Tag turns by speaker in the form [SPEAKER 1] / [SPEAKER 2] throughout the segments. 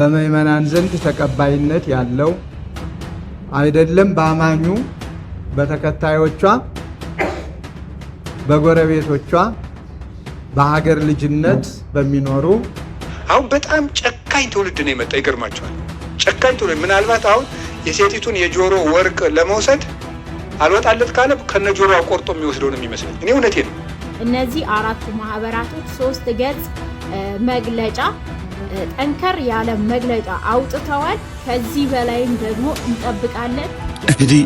[SPEAKER 1] በምዕመናን ዘንድ ተቀባይነት ያለው አይደለም በአማኙ በተከታዮቿ በጎረቤቶቿ በሀገር ልጅነት በሚኖሩ
[SPEAKER 2] አሁን በጣም ጨካኝ ትውልድ ነው የመጣ። ይገርማቸዋል። ጨካኝ ትውልድ ምናልባት አሁን የሴቲቱን የጆሮ ወርቅ ለመውሰድ አልወጣለት ካለ ከነጆሮ አቆርጦ የሚወስደው ነው የሚመስለው። እኔ እውነቴ ነው።
[SPEAKER 3] እነዚህ አራቱ ማህበራቶች 3 ገጽ መግለጫ ጠንከር ያለ መግለጫ አውጥተዋል። ከዚህ በላይም ደግሞ እንጠብቃለን።
[SPEAKER 4] እንግዲህ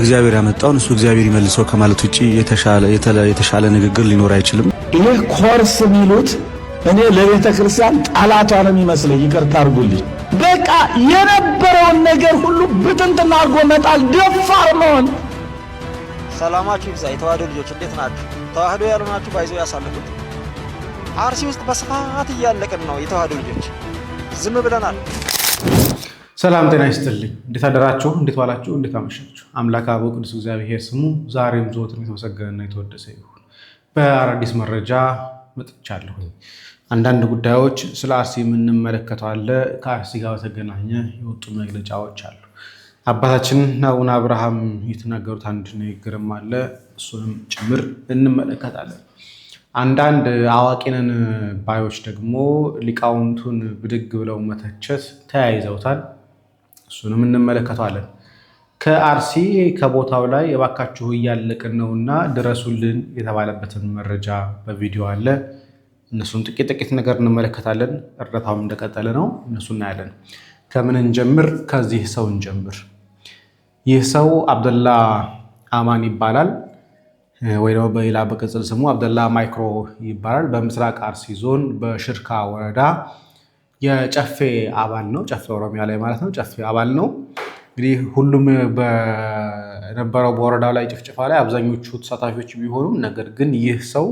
[SPEAKER 4] እግዚአብሔር ያመጣውን እሱ እግዚአብሔር ይመልሰው ከማለት ውጪ የተሻለ ንግግር ሊኖር አይችልም።
[SPEAKER 5] ይህ ኮርስ ሚሉት እኔ ለቤተ ክርስቲያን ጣላቷ ነው የሚመስለኝ። ይቅርታ አድርጉልኝ። በቃ የነበረውን ነገር ሁሉ ብትንትና አድርጎ መጣል፣ ደፋር መሆን።
[SPEAKER 6] ሰላማችሁ ይብዛ። የተዋህዶ ልጆች እንዴት ናችሁ? ተዋህዶ ያልሆናችሁ ባይዞ ያሳልፉት። አርሲ ውስጥ በስፋት እያለቅን ነው። የተዋህዶ ልጆች ዝም ብለናል።
[SPEAKER 7] ሰላም ጤና ይስጥልኝ። እንዴት አደራችሁ? እንዴት ዋላችሁ? እንዴት አመሻችሁ? አምላክ አበው ቅዱስ እግዚአብሔር ስሙ ዛሬም ዘወትርም የተመሰገነና የተወደሰ ይሁን። በአዲስ መረጃ መጥቻለሁ። አንዳንድ ጉዳዮች ስለ አርሲ የምንመለከተው አለ። ከአርሲ ጋር በተገናኘ የወጡ መግለጫዎች አሉ። አባታችን አቡነ አብርሃም የተናገሩት አንድ ንግግርም አለ። እሱንም ጭምር እንመለከታለን። አንዳንድ አዋቂነን ባዮች ደግሞ ሊቃውንቱን ብድግ ብለው መተቸት ተያይዘውታል። እሱንም እንመለከተዋለን። ከአርሲ ከቦታው ላይ የባካችሁ እያለቅን ነውና ድረሱልን የተባለበትን መረጃ በቪዲዮ አለ። እነሱን ጥቂት ነገር እንመለከታለን። እርዳታውም እንደቀጠለ ነው። እነሱ እናያለን። ከምን እንጀምር? ከዚህ ሰው እንጀምር። ይህ ሰው አብደላ አማን ይባላል፣ ወይ ደግሞ በሌላ በቅጽል ስሙ አብደላ ማይክሮ ይባላል። በምስራቅ አርሲ ዞን በሽርካ ወረዳ የጨፌ አባል ነው። ጨፌ ኦሮሚያ ላይ ማለት ነው። ጨፌ አባል ነው። እንግዲህ ሁሉም በነበረው በወረዳው ላይ ጭፍጭፋ ላይ አብዛኞቹ ተሳታፊዎች ቢሆኑም ነገር ግን ይህ ሰው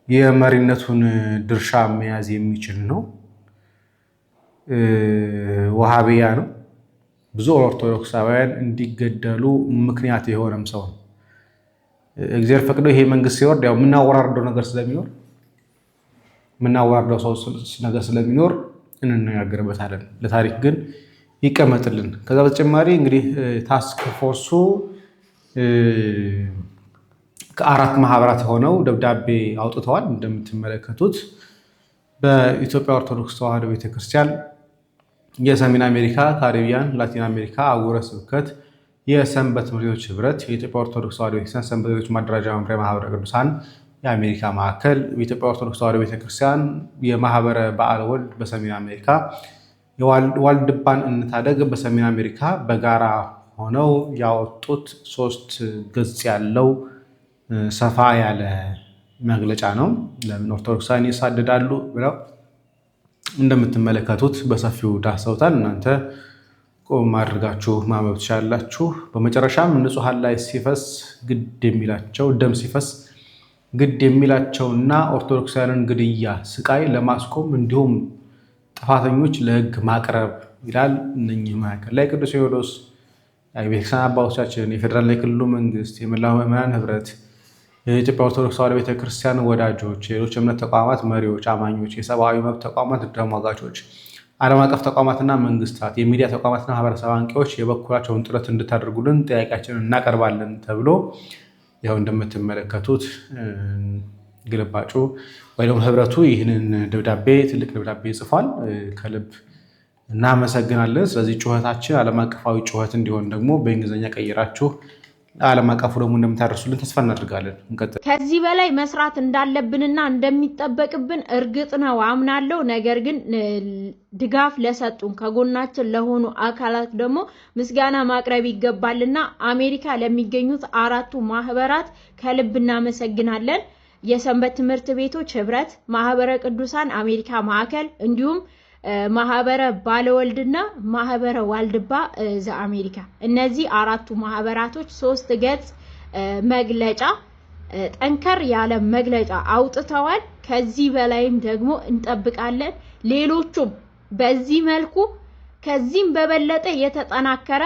[SPEAKER 7] የመሪነቱን ድርሻ መያዝ የሚችል ነው። ወሃቢያ ነው። ብዙ ኦርቶዶክሳውያን እንዲገደሉ ምክንያት የሆነም ሰው ነው። እግዚአብሔር ፈቅዶ ይሄ መንግስት ሲወርድ ያው የምናወራርደው ነገር ስለሚኖር እንነጋገርበታለን። ለታሪክ ግን ይቀመጥልን። ከዛ በተጨማሪ እንግዲህ ታስክ ፎርሱ ከ4 ማህበራት ሆነው ደብዳቤ አውጥተዋል። እንደምትመለከቱት በኢትዮጵያ ኦርቶዶክስ ተዋህዶ ቤተክርስቲያን የሰሜን አሜሪካ፣ ካሪቢያን፣ ላቲን አሜሪካ አህጉረ ስብከት የሰንበት ትምህርት ቤቶች ህብረት፣ የኢትዮጵያ ኦርቶዶክስ ተዋህዶ ቤተክርስቲያን ሰንበት ቤቶች ማደራጃ መምሪያ ማህበረ ቅዱሳን የአሜሪካ ማዕከል፣ የኢትዮጵያ ኦርቶዶክስ ተዋህዶ ቤተክርስቲያን የማህበረ በዓለ ወልድ በሰሜን አሜሪካ፣ የዋልድባን እንታደግ በሰሜን አሜሪካ በጋራ ሆነው ያወጡት 3 ገጽ ያለው ሰፋ ያለ መግለጫ ነው። ለምን ኦርቶዶክሳውያን ይሳደዳሉ ብለው እንደምትመለከቱት በሰፊው ዳሰውታል። እናንተ ቆም አድርጋችሁ ማንበብ ትችላላችሁ። በመጨረሻም ንጹሐን ላይ ሲፈስ ግድ የሚላቸው ደም ሲፈስ ግድ የሚላቸውና ኦርቶዶክሳውያንን ግድያ፣ ስቃይ ለማስቆም እንዲሁም ጥፋተኞች ለህግ ማቅረብ ይላል። እነኚህ መካከል ላይ ቅዱስ ሲኖዶስ፣ የቤተክርስቲያን አባቶቻችን፣ የፌዴራልና የክልሉ መንግስት፣ የመላው ምዕመናን ህብረት፣ የኢትዮጵያ ኦርቶዶክስ ተዋህዶ ቤተክርስቲያን ወዳጆች፣ የሌሎች እምነት ተቋማት መሪዎች፣ አማኞች፣ የሰብአዊ መብት ተቋማት ተሟጋቾች፣ ዓለም አቀፍ ተቋማትና መንግስታት፣ የሚዲያ ተቋማትና ማህበረሰብ አንቂዎች የበኩላቸውን ጥረት እንድታደርጉልን ጥያቄያችንን እናቀርባለን ተብሎ ያው እንደምትመለከቱት ግልባጩ ወይ ደግሞ ህብረቱ ይህንን ደብዳቤ ትልቅ ደብዳቤ ጽፏል። ከልብ እናመሰግናለን። ስለዚህ ጩኸታችን ዓለም አቀፋዊ ጩኸት እንዲሆን ደግሞ በእንግሊዝኛ ቀይራችሁ ዓለም አቀፉ ደግሞ እንደምታደርሱልን ተስፋ እናደርጋለን።
[SPEAKER 3] ከዚህ በላይ መስራት እንዳለብንና እንደሚጠበቅብን እርግጥ ነው አምናለሁ። ነገር ግን ድጋፍ ለሰጡን ከጎናችን ለሆኑ አካላት ደግሞ ምስጋና ማቅረብ ይገባልና አሜሪካ ለሚገኙት 4ቱ ማህበራት ከልብ እናመሰግናለን። የሰንበት ትምህርት ቤቶች ህብረት፣ ማህበረ ቅዱሳን አሜሪካ ማዕከል እንዲሁም ማህበረ ባለወልድና ማህበረ ዋልድባ ዘአሜሪካ። እነዚህ 4ቱ ማህበራቶች 3 ገጽ መግለጫ ጠንከር ያለ መግለጫ አውጥተዋል። ከዚህ በላይም ደግሞ እንጠብቃለን። ሌሎቹም በዚህ መልኩ ከዚህም በበለጠ የተጠናከረ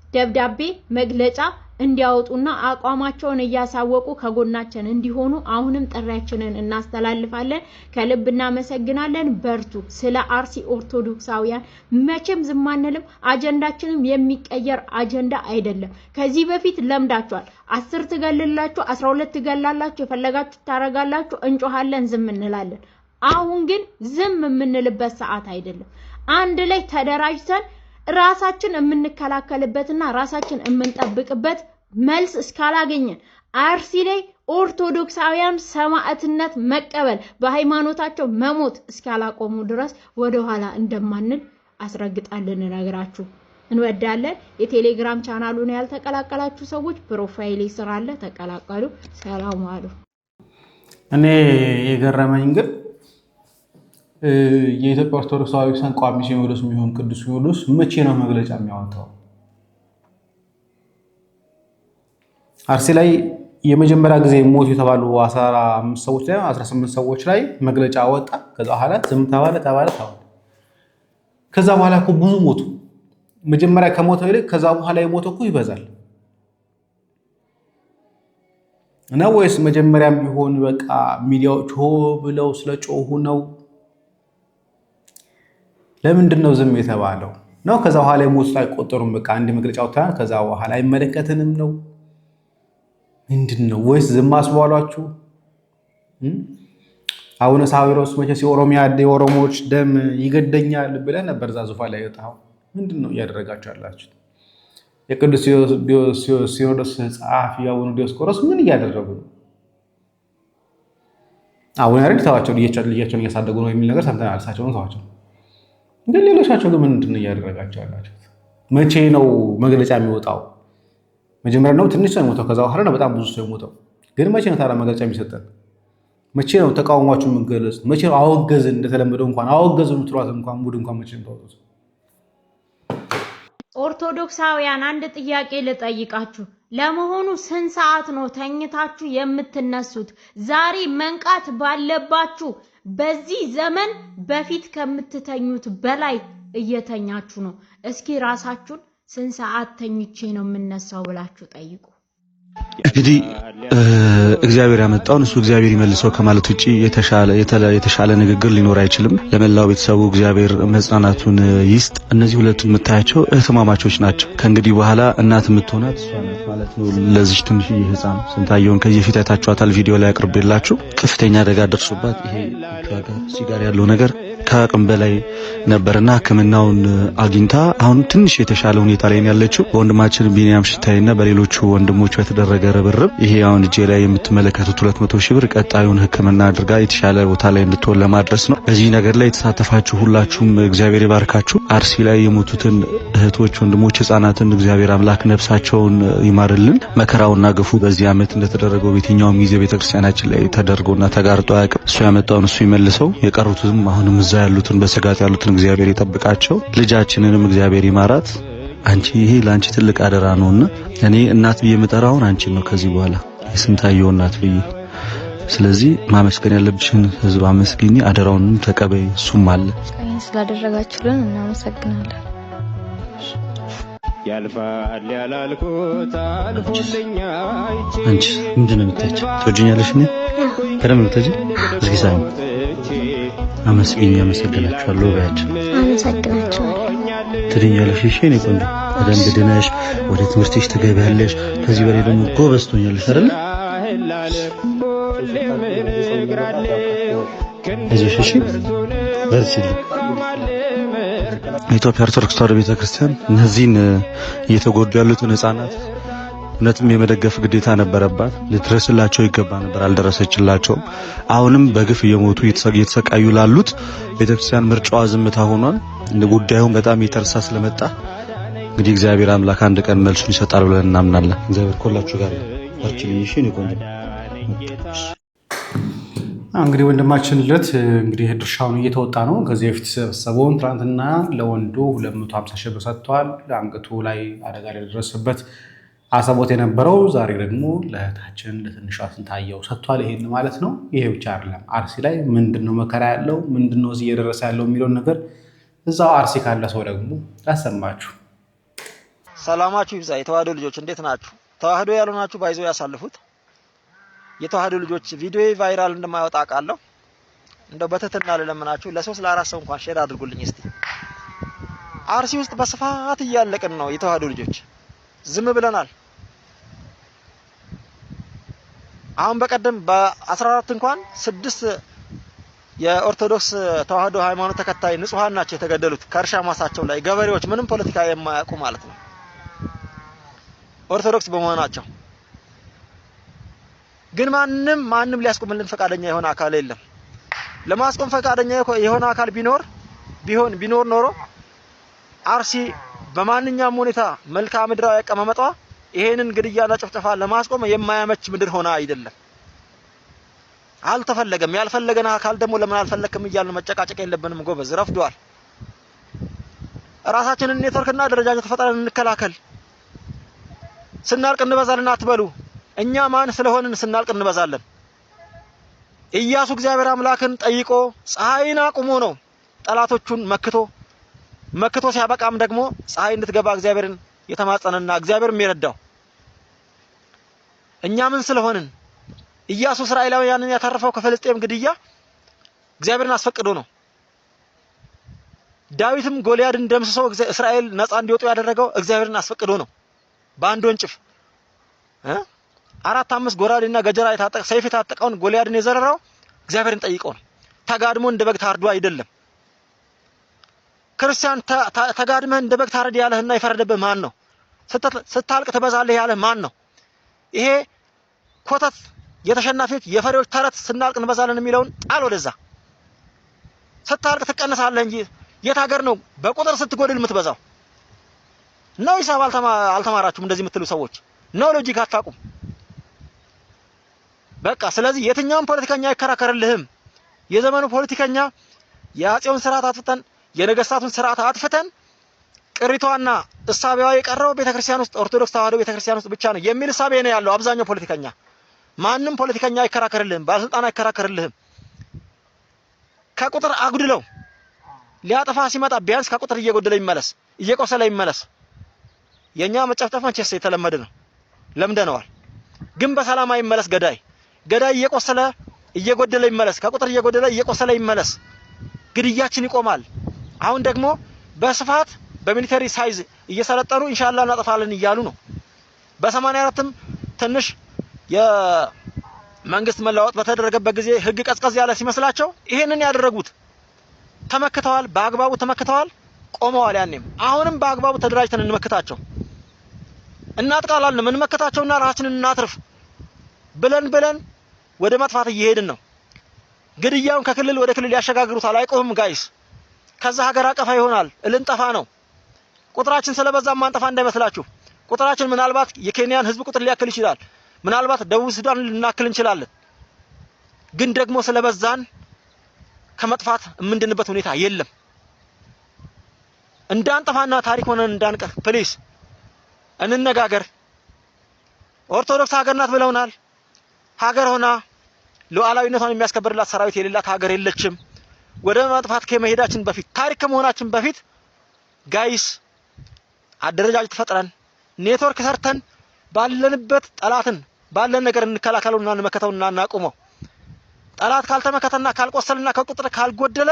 [SPEAKER 3] ደብዳቤ መግለጫ እንዲያወጡና አቋማቸውን እያሳወቁ ከጎናችን እንዲሆኑ አሁንም ጥሪያችንን እናስተላልፋለን። ከልብ እናመሰግናለን። በርቱ። ስለ አርሲ ኦርቶዶክሳውያን መቼም ዝም አንልም። አጀንዳችንም የሚቀየር አጀንዳ አይደለም። ከዚህ በፊት ለምዳችኋል። 10 ትገላላችሁ፣ 12 ትገላላችሁ፣ የፈለጋችሁ ታረጋላችሁ፣ እንጮሃለን፣ ዝም እንላለን። አሁን ግን ዝም የምንልበት ሰዓት አይደለም። አንድ ላይ ተደራጅተን ራሳችን የምንከላከልበትና ራሳችን የምንጠብቅበት መልስ እስካላገኘን አርሲ ላይ ኦርቶዶክሳውያን ሰማዕትነት መቀበል በሃይማኖታቸው መሞት እስካላቆሙ ድረስ ወደ ኋላ እንደማንል አስረግጣለን ነግራችሁ እንወዳለን። የቴሌግራም ቻናሉን ያልተቀላቀላችሁ ሰዎች ፕሮፋይል ይስራለ ተቀላቀሉ። ሰላም አሉ።
[SPEAKER 7] እኔ የገረመኝ ግን የኢትዮጵያ ኦርቶዶክስ ተዋሕዶ ቤተክርስቲያን ቋሚ ሲኖዶስ የሚሆን ቅዱስ ሲኖዶስ መቼ ነው መግለጫ የሚያወጣው? አርሲ ላይ የመጀመሪያ ጊዜ ሞቱ የተባሉ 15 ሰዎች ላይ 18 ሰዎች ላይ መግለጫ ወጣ። ከዛ በኋላ ዝም ተባለ። ከዛ በኋላ እኮ ብዙ ሞቱ። መጀመሪያ ከሞተው ይልቅ ከዛ በኋላ የሞተው እኮ ይበዛል ነው ወይስ መጀመሪያም ቢሆን በቃ ሚዲያዎች ሆ ብለው ስለጮሁ ነው? ለምንድን ነው ዝም የተባለው? ነው ከዛ በኋላ የሞቱት አይቆጠሩም? በቃ አንድ መግለጫ ወጥተናል ከዛ በኋላ አይመለከተንም ነው ምንድን ነው? ወይስ ዝም አስባሏችሁ? አቡነ ሳዊሮስ መቼስ የኦሮሞዎች ደም ይገደኛል ብለህ ነበር እዛ ዙፋን ላይ የወጣኸው። ምንድን ነው እያደረጋችሁ ያላችሁት? የቅዱስ ሲኖዶስ ጸሐፊ አቡነ ዲዮስቆሮስ ምን እያደረጉ ነው? አቡነ ያሬድ ተዋቸው፣ ልጃቸውን እያሳደጉ ነው የሚል ነገር ሰምተናል። እሳቸውን ተዋቸው። ግን ሌሎቻቸው ግን ምንድን ነው እያደረጋችሁ ያላችሁት? መቼ ነው መግለጫ የሚወጣው? መጀመሪያ ነው ትንሽ ሰው የሞተው፣ ከዛ በኋላ ነው በጣም ብዙ ሰው የሞተው። ግን መቼ ነው ታዲያ መግለጫ የሚሰጠን? መቼ ነው ተቃውሟችሁ የምንገለጽ? መቼ ነው አወገዝን እንደተለመደው እንኳን አወገዝን ትሏት እንኳን ሙድ እንኳን መቼ ነው ታወጡት?
[SPEAKER 3] ኦርቶዶክሳውያን አንድ ጥያቄ ልጠይቃችሁ። ለመሆኑ ስንት ሰዓት ነው ተኝታችሁ የምትነሱት? ዛሬ መንቃት ባለባችሁ በዚህ ዘመን በፊት ከምትተኙት በላይ እየተኛችሁ ነው። እስኪ ራሳችሁን ስንት ሰዓት ተኝቼ ነው የምነሳው ብላችሁ ጠይቁ።
[SPEAKER 4] እንግዲህ እግዚአብሔር ያመጣውን እሱ እግዚአብሔር ይመልሰው ከማለት ውጪ የተሻለ ንግግር ሊኖር አይችልም። ለመላው ቤተሰቡ እግዚአብሔር መጽናናቱን ይስጥ። እነዚህ ሁለቱም የምታያቸው እህትማማቾች ናቸው። ከእንግዲህ በኋላ እናት የምትሆናት እሷ ናት ማለት ነው። ለዚህ ትንሽዬ ህፃን ስንታየውን ከዚህ በፊት አይታችኋታል፣ ቪዲዮ ላይ አቅርቤላችሁ። ከፍተኛ አደጋ ደርሶባት ይሄ ሲጋር ያለው ነገር ከአቅም በላይ ነበርና ሕክምናውን አግኝታ አሁን ትንሽ የተሻለ ሁኔታ ላይ ያለችው በወንድማችን ቢኒያም ሽታይና በሌሎቹ ወንድሞቹ የተደረገ ርብርብ ይሄ አሁን እጄ ላይ የምትመለከቱት 200 ሺህ ብር ቀጣዩን ሕክምና አድርጋ የተሻለ ቦታ ላይ እንድትሆን ለማድረስ ነው። በዚህ ነገር ላይ የተሳተፋችሁ ሁላችሁም እግዚአብሔር ይባርካችሁ። አርሲ ላይ የሞቱትን እህቶች፣ ወንድሞች፣ ህፃናትን እግዚአብሔር አምላክ ነፍሳቸውን ይማርልን። መከራውና ግፉ በዚህ ዓመት እንደተደረገው በየትኛውም ጊዜ ቤተክርስቲያናችን ላይ ተደርጎና ተጋርጦ አያውቅም። እሱ ያመጣውን እሱ ይመልሰው። የቀሩትም አሁንም እዛ ያሉትን በስጋት ያሉትን እግዚአብሔር ይጠብቃቸው። ልጃችንንም እግዚአብሔር ይማራት። አንቺ ይሄ ላንቺ ትልቅ አደራ ነውና እኔ እናት ብዬ የምጠራውን አንቺን ነው ከዚህ በኋላ የስንታየው እናት ብዬ። ስለዚህ ማመስገን ያለብሽን ህዝብ አመስግኝ፣ አደራውንም ተቀበይ። እሱም አለ
[SPEAKER 8] ስላደረጋችሁልን እናመሰግናለን። ያልፋል ያላልኩት አልፎልኛ አይቼ
[SPEAKER 4] አንቺ ምንድን ነው የምትያቸው? ትወጂኛለሽ? እኔ ከደም የምትወጂ እስኪ ሳይሆን አመስግኝ። ያመሰግናችኋለሁ በያቸው።
[SPEAKER 8] አመሰግናችኋለሁ።
[SPEAKER 4] ትድኛለሽ። እሺ እኔ ቆንጆ በደንብ ድነሽ ወደ ትምህርትሽ ትገቢያለሽ። ከዚህ በላይ ደግሞ ጎበዝ ትሆኛለሽ አይደል? አይዞሽ። እሺ በርቺልኝ። የኢትዮጵያ ኦርቶዶክስ ተዋሕዶ ቤተክርስቲያን እነዚህን እየተጎዱ ያሉትን ህፃናት እውነትም የመደገፍ ግዴታ ነበረባት። ልትደርስላቸው ይገባ ነበር፣ አልደረሰችላቸውም። አሁንም በግፍ እየሞቱ እየተሰቃዩ ላሉት ቤተክርስቲያን ምርጫዋ ዝምታ ሆኗል። ጉዳዩን በጣም እየተረሳ ስለመጣ እንግዲህ እግዚአብሔር አምላክ አንድ ቀን መልሱን ይሰጣል ብለን እናምናለን። እግዚአብሔር ከሁላችሁ ጋር በርቺልኝ። እሺ ነው ቆንጆ።
[SPEAKER 7] እንግዲህ ወንድማችን ልደት እንግዲህ ድርሻውን እየተወጣ ነው። ከዚህ በፊት ሰበሰበውን ትናንትና ለወንዱ 250 ሺህ ብር ሰጥቷል። ለአንገቱ ላይ አደጋ የደረሰበት አሰቦት የነበረው ዛሬ ደግሞ ለእህታችን ለትንሿ ስንታየው ሰጥቷል። ይሄን ማለት ነው። ይሄ ብቻ አይደለም። አርሲ ላይ ምንድነው መከራ ያለው ምንድነው እዚህ እየደረሰ ያለው የሚለውን ነገር እዛው አርሲ ካለ ሰው ደግሞ ያሰማችሁ።
[SPEAKER 6] ሰላማችሁ ይብዛ። የተዋሕዶ ልጆች እንዴት ናችሁ? ተዋህዶ ያልሆናችሁ ባይዘው ያሳልፉት። የተዋህዶ ልጆች ቪዲዮ ቫይራል እንደማይወጣ አውቃለሁ። እንደው በትህትና ልለምናችሁ ለ3 ለ4 ሰው እንኳን ሼር አድርጉልኝ እስቲ። አርሲ ውስጥ በስፋት እያለቅን ነው የተዋህዶ ልጆች፣ ዝም ብለናል። አሁን በቀደም በ14 እንኳን 6 የኦርቶዶክስ ተዋህዶ ሃይማኖት ተከታይ ንጹሃን ናቸው የተገደሉት ከእርሻ ማሳቸው ላይ፣ ገበሬዎች ምንም ፖለቲካ የማያውቁ ማለት ነው፣ ኦርቶዶክስ በመሆናቸው። ግን ማንም ሊያስቆምልን ፈቃደኛ የሆነ አካል የለም። ለማስቆም ፈቃደኛ የሆነ አካል ቢኖር ኖሮ አርሲ በማንኛውም ሁኔታ መልክዓ ምድራዊ አቀማመጧ ይሄንን ግድያና ጭፍጨፋ ለማስቆም የማያመች ምድር ሆና አይደለም። አልተፈለገም። ያልፈለገና አካል ደግሞ ለምን አልፈለክም እያልን መጨቃጨቅ የለብንም። ጎበዝ ረፍዷል። ራሳችንን ኔትወርክና አደረጃጀት ፈጥረን እንከላከል። ስናልቅ እንበዛለን አትበሉ። እኛ ማን ስለሆንን ስናልቅ እንበዛለን? ኢያሱ እግዚአብሔር አምላክን ጠይቆ ፀሐይን አቁሞ ነው ጠላቶቹን መክቶ ሲያበቃም ደግሞ ፀሐይ እንድትገባ እግዚአብሔርን የተማጸነና እግዚአብሔርም የረዳው። እኛ ምን ስለሆንን? ኢያሱ እስራኤላውያንን ያተረፈው ከፍልስጤም ግድያ እግዚአብሔርን አስፈቅዶ ነው። ዳዊትም ጎልያድን ደምስሶ እስራኤል ነፃ እንዲወጡ ያደረገው እግዚአብሔርን አስፈቅዶ ነው። በአንድ ወንጭፍ 4-5 ጎራዴና ገጀራ ሰይፍ የታጠቀውን ጎልያድን የዘረራው እግዚአብሔርን ጠይቆ ነው። ተጋድሞ እንደ በግ ታርዶ አይደለም። ክርስቲያን ተጋድመህ እንደ በግ ታረድ ያለህና የፈረደብህ ማን ነው? ስታልቅ ትበዛለህ ያለህ ማን ነው? ይሄ ኮተት የተሸናፊዎች የፈሪዎች ተረት ስናልቅ እንበዛለን የሚለውን ጣል ወደዛ። ስታልቅ ትቀነሳለህ እንጂ የት ሀገር ነው በቁጥር ስትጎድል የምትበዛው? ነው ሂሳብ አልተማራችሁም እንደዚህ የምትሉ ሰዎች? ነው ሎጂክ አታውቁም? በቃ ስለዚህ የትኛውም ፖለቲከኛ አይከራከርልህም። የዘመኑ ፖለቲከኛ የአፄውን ስርዓት አጥፍተን የነገስታቱን ስርዓት አጥፍተን ቅሪቷና እሳቤዋ የቀረው ቤተክርስቲያን ውስጥ ኦርቶዶክስ ተዋህዶ ቤተክርስቲያን ውስጥ ብቻ ነው የሚል እሳቤ ነው ያለው አብዛኛው ፖለቲከኛ። ማንም ፖለቲከኛ አይከራከርልህም፣ ባለስልጣን አይከራከርልህም። ከቁጥር አጉድለው ሊያጠፋ ሲመጣ ቢያንስ ከቁጥር እየጎደለ ይመለስ፣ እየቆሰለ ይመለስ። የኛ መጨፍጨፍ መቼስ የተለመደ ነው፣ ለምደነዋል። ግን በሰላም አይመለስ። ገዳይ እየቆሰለ እየጎደለ ይመለስ፣ ከቁጥር እየጎደለ እየቆሰለ ይመለስ። ግድያችን ይቆማል። አሁን ደግሞ በስፋት በሚሊተሪ ሳይዝ እየሰለጠኑ ኢንሻአላህ እናጠፋለን እያሉ ነው። በ84ም ትንሽ የመንግስት መለዋወጥ በተደረገበት ጊዜ ህግ ቀዝቀዝ ያለ ሲመስላቸው ይሄንን ያደረጉት ተመክተዋል፣ በአግባቡ ተመክተዋል፣ ቆመዋል። ያኔም አሁንም በአግባቡ ተደራጅተን እንመክታቸው፣ እናጥቃላለን፣ እንመክታቸውና ራሳችንን እናትርፍ ብለን ወደ መጥፋት እየሄድን ነው። ግድያውን ከክልል ወደ ክልል ያሸጋግሩታል፣ አይቆምም ጋይስ። ከዛ ሀገር አቀፋ ይሆናል፣ ልንጠፋ ነው። ቁጥራችን ስለበዛ ማንጠፋ እንዳይመስላችሁ። ቁጥራችን ምናልባት የኬንያን ህዝብ ቁጥር ሊያክል ይችላል፣ ምናልባት ደቡብ ሱዳን ልናክል እንችላለን። ግን ደግሞ ስለበዛን ከመጥፋት የምንድንበት ሁኔታ የለም። እንዳንጠፋና ታሪክ ሆነን እንዳንቀር ፕሊስ እንነጋገር። ኦርቶዶክስ ሀገር ናት ብለውናል። ሀገር ሆና ሉዓላዊነቷን የሚያስከብርላት ሰራዊት የሌላት ሀገር የለችም። ወደ መጥፋት ከመሄዳችን በፊት ታሪክ ከመሆናችን በፊት ጋይስ አደረጃጀት ፈጥረን ኔትወርክ ሰርተን ባለንበት ጠላትን ባለን ነገር እንከላከለውና እንመከተውና እናቁመው። ጠላት ካልተመከተና ካልቆሰልና ከቁጥር ካልጎደለ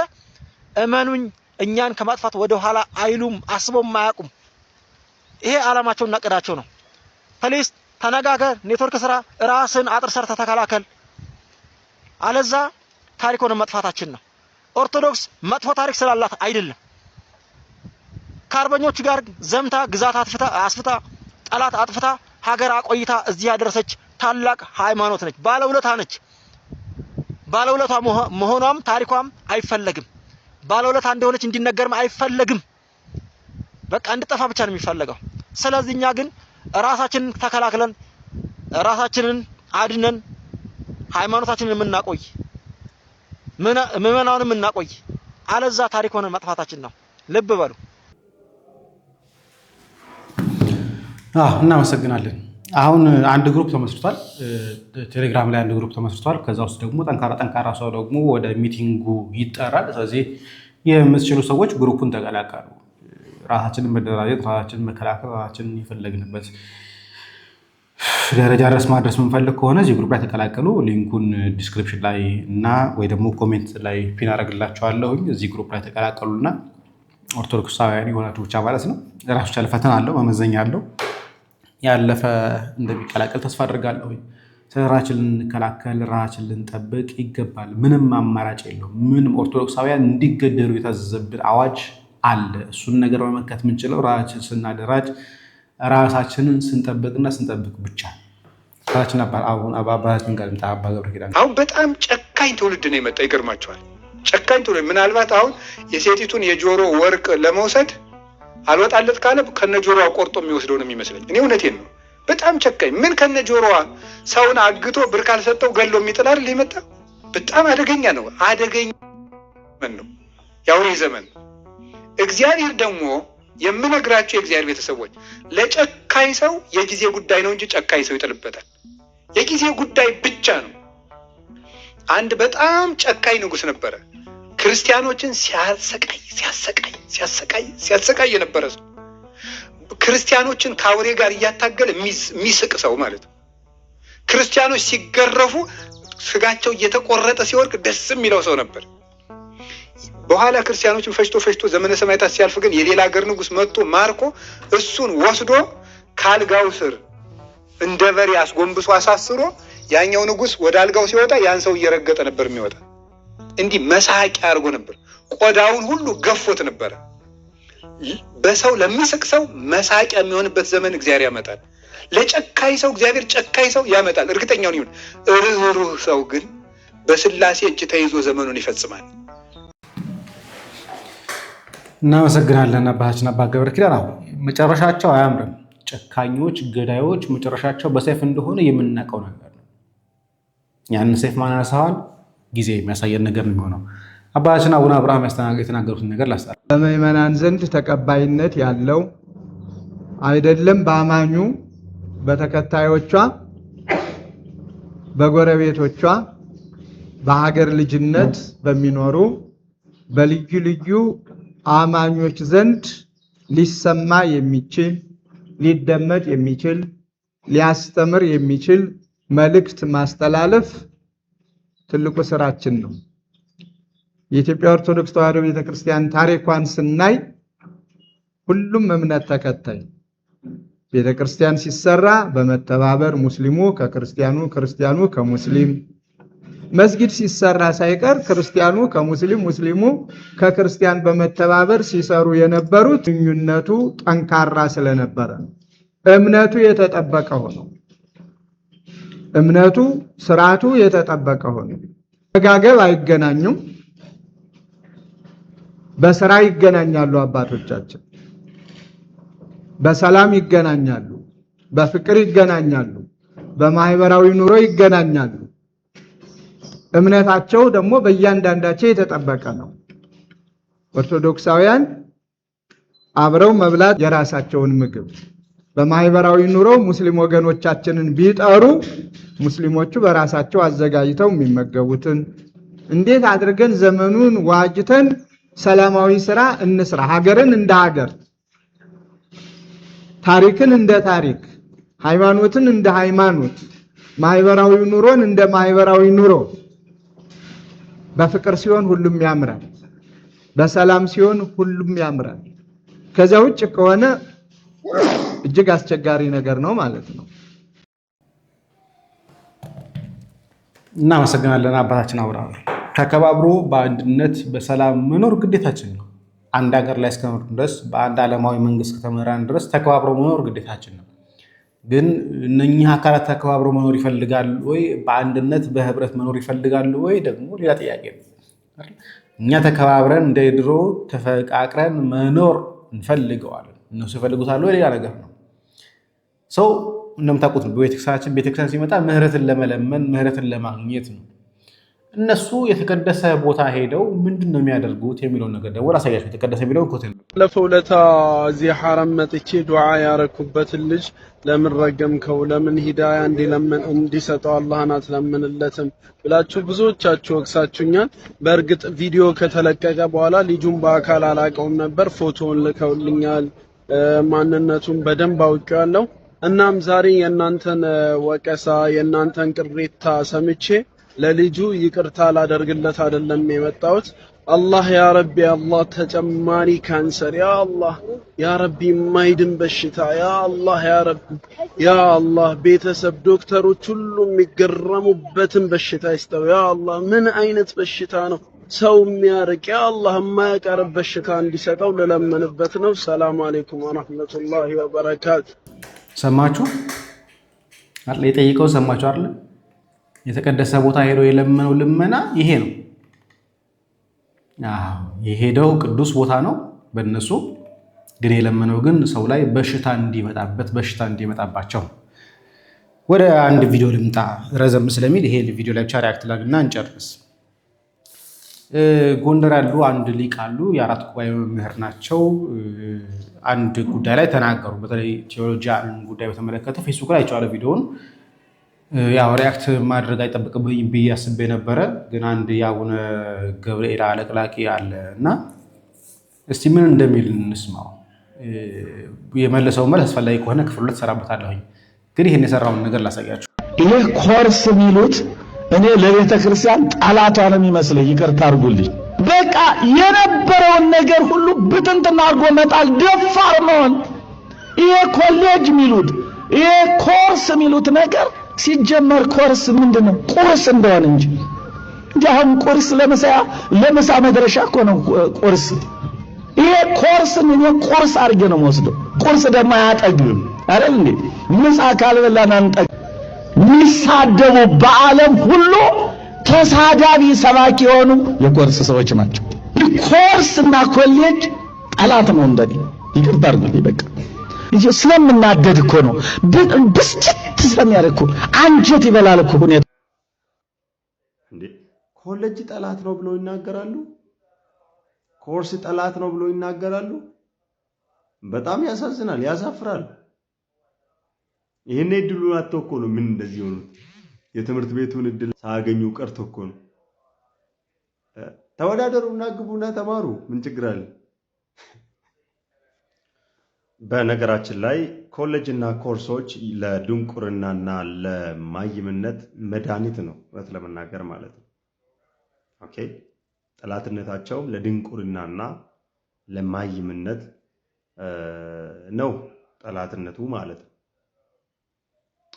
[SPEAKER 6] እመኑኝ እኛን ከማጥፋት ወደ ኋላ አይሉም፣ አስበውም አያውቁም። ይሄ ዓላማቸውና እቅዳቸው ነው። ፕሊስ ተነጋገር፣ ኔትወርክ ስራ፣ ራስን አጥር ሰርተ ተከላከል። አለዛ ታሪክ ሆነ መጥፋታችን ነው። ኦርቶዶክስ መጥፎ ታሪክ ስላላት አይደለም። ከአርበኞች ጋር ዘምታ ግዛት አስፍታ ጠላት አጥፍታ ሀገር አቆይታ እዚህ ያደረሰች ታላቅ ሃይማኖት ነች፣ ባለውለታ ነች። ባለውለታ መሆኗም ታሪኳም አይፈለግም። ባለውለታ እንደሆነች እንዲነገርም አይፈለግም። በቃ እንድጠፋ ብቻ ነው የሚፈለገው። ስለዚህ እኛ ግን ራሳችንን ተከላክለን ራሳችንን አድነን ሃይማኖታችንን የምናቆይ ምዕመናኑን የምናቆይ አለዛ ታሪክ ሆነ መጥፋታችን ነው። ልብ በሉ።
[SPEAKER 7] እናመሰግናለን። አሁን አንድ ግሩፕ ተመስርቷል፣ ቴሌግራም ላይ አንድ ግሩፕ ተመስርቷል። ከዛ ውስጥ ደግሞ ጠንካራ ሰው ደግሞ ወደ ሚቲንጉ ይጠራል። ስለዚህ የምትችሉ ሰዎች ግሩፑን ተቀላቀሉ። ራሳችንን መደራጀት፣ ራሳችንን መከላከል፣ ራሳችንን የፈለግንበት ደረጃ ድረስ ማድረስ የምንፈልግ ከሆነ እዚህ ግሩፕ ላይ ተቀላቀሉ። ሊንኩን ዲስክሪፕሽን ላይ እና ወይ ደግሞ ኮሜንት ላይ ፒን አደርግላችኋለሁኝ። እዚህ ግሩፕ ላይ ተቀላቀሉና ኦርቶዶክሳውያን የሆናችሁ ብቻ ማለት ነው። ራሱ ቻለ ፈተና አለው፣ መመዘኛ አለው። ያለፈ እንደሚቀላቀል ተስፋ አድርጋለሁኝ። ራችን ልንከላከል፣ ራችን ልንጠብቅ ይገባል። ምንም አማራጭ የለውም። ምንም ኦርቶዶክሳውያን እንዲገደሉ የታዘዘብን አዋጅ አለ። እሱን ነገር መመከት የምንችለው ራችን ስናደራጅ ራሳችንን ስንጠብቅና ስንጠብቅ ብቻ። ራችን አባባችን ጋር አባ ገብረ ኪዳን
[SPEAKER 2] አሁን በጣም ጨካኝ ትውልድ ነው የመጣ። ይገርማቸዋል። ጨካኝ ትውልድ ምናልባት አሁን የሴቲቱን የጆሮ ወርቅ ለመውሰድ አልወጣለት ካለ ከነጆሮዋ ቆርጦ የሚወስደው ነው የሚመስለኝ። እኔ እውነቴን ነው። በጣም ጨካኝ ምን ከነጆሮዋ ሰውን አግቶ ብር ካልሰጠው ገሎ የሚጥል አይደል የመጣ። በጣም አደገኛ ነው። አደገኛ ነው። የአውሬ ዘመን። እግዚአብሔር ደግሞ የምነግራቸው የእግዚአብሔር ቤተሰቦች ለጨካኝ ሰው የጊዜ ጉዳይ ነው እንጂ ጨካኝ ሰው ይጥልበታል። የጊዜ ጉዳይ ብቻ ነው። አንድ በጣም ጨካኝ ንጉሥ ነበረ። ክርስቲያኖችን ሲያሰቃይ የነበረ ሰው፣ ክርስቲያኖችን ከአውሬ ጋር እያታገለ የሚስቅ ሰው ማለት ነው። ክርስቲያኖች ሲገረፉ ስጋቸው እየተቆረጠ ሲወርቅ ደስ የሚለው ሰው ነበር። በኋላ ክርስቲያኖችን ፈጅቶ ዘመነ ሰማዕታት ሲያልፍ ግን የሌላ ሀገር ንጉሥ መጥቶ ማርኮ እሱን ወስዶ ካልጋው ስር እንደ በሬ አስጎንብሶ አሳስሮ ያኛው ንጉሥ ወደ አልጋው ሲወጣ ያን ሰው እየረገጠ ነበር የሚወጣ። እንዲህ መሳቂያ አድርጎ ነበር። ቆዳውን ሁሉ ገፎት ነበረ። በሰው ለሚስቅ ሰው መሳቂያ የሚሆንበት ዘመን እግዚአብሔር ያመጣል። ለጨካኝ ሰው እግዚአብሔር ጨካኝ ሰው ያመጣል። እርግጠኛውን ይሁን። ርኅሩህ ሰው ግን በስላሴ እጅ ተይዞ ዘመኑን ይፈጽማል።
[SPEAKER 7] እናመሰግናለን አባታችን አባ ገብረ ኪዳን። አሁን መጨረሻቸው አያምርም። ጨካኞች፣ ገዳዮች መጨረሻቸው በሰይፍ እንደሆነ የምናውቀው ነገር ነው። ያንን ሰይፍ ማናነሳዋል ጊዜ የሚያሳየን ነገር ነው የሚሆነው። አባታችን አቡነ አብርሃም የተናገሩትን ነገር ላስታል።
[SPEAKER 1] በምዕመናን ዘንድ ተቀባይነት ያለው አይደለም በአማኙ በተከታዮቿ፣ በጎረቤቶቿ፣ በሀገር ልጅነት በሚኖሩ በልዩ ልዩ አማኞች ዘንድ ሊሰማ የሚችል ሊደመጥ የሚችል ሊያስተምር የሚችል መልእክት ማስተላለፍ ትልቁ ስራችን ነው። የኢትዮጵያ ኦርቶዶክስ ተዋሕዶ ቤተክርስቲያን ታሪኳን ስናይ ሁሉም እምነት ተከታይ ቤተክርስቲያን ሲሰራ በመተባበር ሙስሊሙ ከክርስቲያኑ፣ ክርስቲያኑ ከሙስሊም፣ መስጊድ ሲሰራ ሳይቀር ክርስቲያኑ ከሙስሊም፣ ሙስሊሙ ከክርስቲያን በመተባበር ሲሰሩ የነበሩት ግንኙነቱ ጠንካራ ስለነበረ እምነቱ የተጠበቀ ሆኖ እምነቱ ስርዓቱ የተጠበቀ ሆኖ መጋገብ አይገናኙም። በስራ ይገናኛሉ። አባቶቻችን በሰላም ይገናኛሉ፣ በፍቅር ይገናኛሉ፣ በማህበራዊ ኑሮ ይገናኛሉ። እምነታቸው ደግሞ በእያንዳንዳቸው የተጠበቀ ነው። ኦርቶዶክሳውያን አብረው መብላት የራሳቸውን ምግብ በማህበራዊ ኑሮ ሙስሊም ወገኖቻችንን ቢጠሩ ሙስሊሞቹ በራሳቸው አዘጋጅተው የሚመገቡትን እንዴት አድርገን ዘመኑን ዋጅተን ሰላማዊ ስራ እንስራ፣ ሀገርን እንደ ሀገር፣ ታሪክን እንደ ታሪክ፣ ሃይማኖትን እንደ ሃይማኖት፣ ማህበራዊ ኑሮን እንደ ማህበራዊ ኑሮ። በፍቅር ሲሆን ሁሉም ያምራል፣ በሰላም ሲሆን ሁሉም ያምራል። ከዚያ ውጭ ከሆነ እጅግ አስቸጋሪ ነገር ነው ማለት ነው።
[SPEAKER 7] እናመሰግናለን አባታችን አብርሃም። ተከባብሮ በአንድነት በሰላም መኖር ግዴታችን ነው። አንድ ሀገር ላይ እስከኖር ድረስ በአንድ ዓለማዊ መንግስት ከተመራን ድረስ ተከባብሮ መኖር ግዴታችን ነው። ግን እነኚህ አካላት ተከባብሮ መኖር ይፈልጋሉ ወይ? በአንድነት በህብረት መኖር ይፈልጋሉ ወይ? ደግሞ ሌላ ጥያቄ ነው። እኛ ተከባብረን እንደ ድሮ ተፈቃቅረን መኖር እንፈልገዋለን። እነሱ ይፈልጉታል ወይ? ሌላ ነገር ነው። ሰው እንደምታውቁት ነው። ቤተክርስቲያን ሲመጣ ምህረትን ለመለመን ምህረትን ለማግኘት ነው። እነሱ የተቀደሰ ቦታ ሄደው ምንድን ነው የሚያደርጉት የሚለውን ነገር ደግሞ ላሳያቸው። የተቀደሰ የሚለውን ኮቴል
[SPEAKER 9] ለፈው ለታ እዚህ ሐረም መጥቼ ዱዓ ያረኩበትን ልጅ ለምን ረገምከው? ለምን ሂዳያ እንዲሰጠው አላህን አትለምንለትም ብላችሁ ብዙዎቻችሁ ወቅሳችሁኛል። በእርግጥ ቪዲዮ ከተለቀቀ በኋላ ልጁን በአካል አላቀውም ነበር። ፎቶውን ልከውልኛል። ማንነቱን በደንብ አውቄዋለሁ። እናም ዛሬ የእናንተን ወቀሳ የእናንተን ቅሬታ ሰምቼ ለልጁ ይቅርታ ላደርግለት አይደለም የመጣሁት። አላህ ያ ረቢ አላህ ተጨማሪ ካንሰር ያ ረቢ የማይድን በሽታ ያ አላህ ቤተሰብ ዶክተሮች ሁሉ የሚገረሙበትን በሽታ ይስጠው ያ አላህ። ምን አይነት በሽታ ነው ሰው የሚያርቅ ያ አላህ የማያቀርብ በሽታ እንዲሰጠው ለለመንበት ነው። ሰላም አለይኩም ወራህመቱላሂ ወበረካቱ።
[SPEAKER 7] ሰማችሁ አይደል? የጠየቀው ሰማችሁ አይደል? የተቀደሰ ቦታ ሄዶ የለመነው ልመና ይሄ ነው። የሄደው ቅዱስ ቦታ ነው በእነሱ ግን የለመነው ግን ሰው ላይ በሽታ እንዲመጣባቸው። ወደ አንድ ቪዲዮ ልምጣ፣ ረዘም ስለሚል ይሄ ቪዲዮ ላይ ብቻ ሪያክት ላድርግና እንጨርስ። ጎንደር ያሉ አንድ ሊቅ አሉ፣ የአራት ጉባኤ መምህር ናቸው። አንድ ጉዳይ ላይ ተናገሩ። በተለይ ቴዎሎጂያን ጉዳይ በተመለከተ ፌስቡክ ላይ አይቼዋለሁ ቪዲዮውን። ያው ሪያክት ማድረግ አይጠበቅብኝም ብዬ አስቤ ነበረ፣ ግን አንድ የአቡነ ገብርኤል አለቅላቂ አለ እና እስቲ ምን እንደሚል እንስማው። የመለሰው መልስ አስፈላጊ ከሆነ ክፍል 2 እሰራበታለሁኝ፣ ግን ይሄን የሰራውን ነገር ላሳያችሁ።
[SPEAKER 5] ይሄ ኮርስ የሚሉት እኔ ለቤተ ክርስቲያን ጠላቷ ነው የሚመስለኝ። ይቅርታ አድርጉልኝ። በቃ የነበረውን ነገር ሁሉ ብትንትና አድርጎ መጣል፣ ደፋር መሆን። ይሄ ኮሌጅ የሚሉት ይሄ ኮርስ የሚሉት ነገር ሲጀመር ኮርስ ምንድነው? ቁርስ እንደሆነ እንጂ አሁን ቁርስ ለምሳ መድረሻ እኮ ነው ቁርስ። ይሄ ኮርስ ምን ቁርስ አድርጌ ነው የምወስደው። ቁርስ ደግሞ አያጠግብም አይደል እንዴ? ምሳ ካልበላን አንጠግብ። የሚሳደቡ በዓለም ሁሉ ተሳዳቢ ሰባኪ የሆኑ የኮርስ ሰዎች ናቸው። ኮርስ እና ኮሌጅ ጠላት ነው እንደኔ። ይቅርታ አድርጉልኝ። በቃ ስለምናደድ እኮ ነው፣ ብስጭት ስለሚያደርግ እኮ አንጀት ይበላል እኮ ሁኔታ።
[SPEAKER 10] እንዴ ኮሌጅ ጠላት ነው ብለው ይናገራሉ፣ ኮርስ ጠላት ነው ብለው ይናገራሉ። በጣም ያሳዝናል፣ ያሳፍራል። ይሄን እድሉን አጥተው እኮ ነው ምን እንደዚህ ሆኑት። የትምህርት ቤቱን እድል ሳያገኙ ቀርቶ እኮ ነው። ተወዳደሩና ግቡና ተማሩ፣ ምን ችግር አለ? በነገራችን ላይ ኮሌጅና ኮርሶች ለድንቁርናና ለማይምነት መድኃኒት ነው፣ እውነት ለመናገር ማለት ነው። ኦኬ ጠላትነታቸው ለድንቁርናና ለማይምነት ነው ጠላትነቱ ማለት ነው።